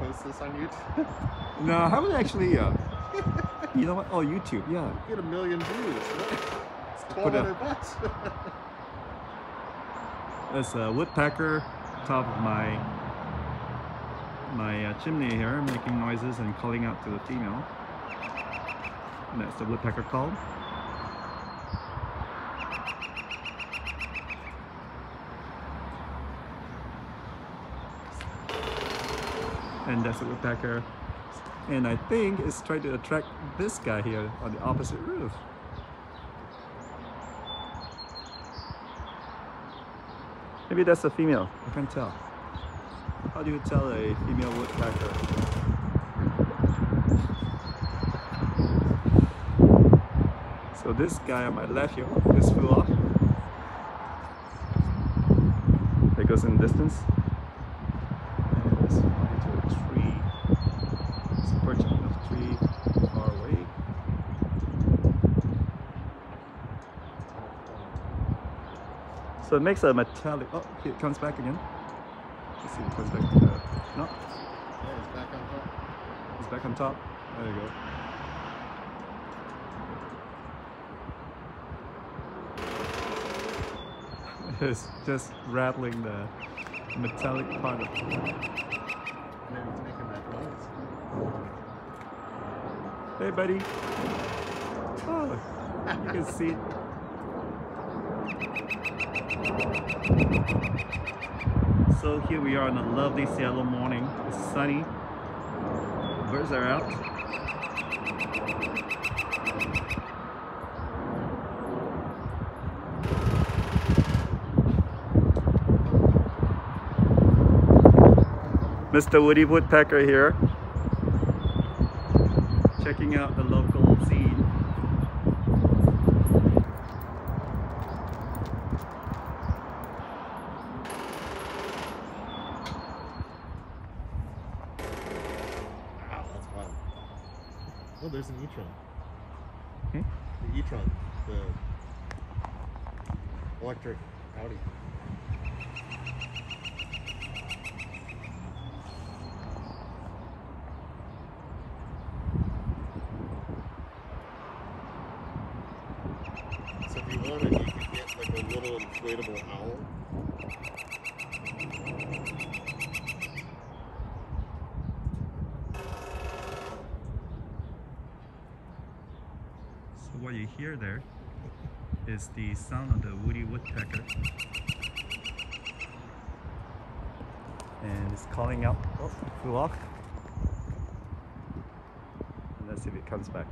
post this on YouTube? No, I haven't actually. You know what? Oh, YouTube. Yeah. Get 1 million views. It's $1,200. There's a woodpecker top of my chimney here, making noises and calling out to the female. And that's the woodpecker call. And that's a woodpecker. And I think it's trying to attract this guy here on the opposite roof. Maybe that's a female. I can't tell. How do you tell a female woodpecker? So this guy on my left here just flew off. It goes in the distance. And it's flying to a tree. It's perched on a tree far away. So it makes a metallic. Oh, here it comes back again. Let's see if it comes back to the. No. Yeah, it's back on top. It's back on top. There you go. It's just rattling the metallic part of it. Maybe it's making that noise. Hey, buddy. Oh, you can see it. So here we are on a lovely Seattle morning. It's sunny. Birds are out. Mr. Woody Woodpecker here, checking out the local scene. Wow, that's fun. Oh, there's an e-tron. Hmm? The e-tron, the electric Audi. So if you wanted, you could get like a little inflatable owl. So what you hear there is the sound of the woody woodpecker. And it's calling out. Oh, it flew off. And let's see if it comes back.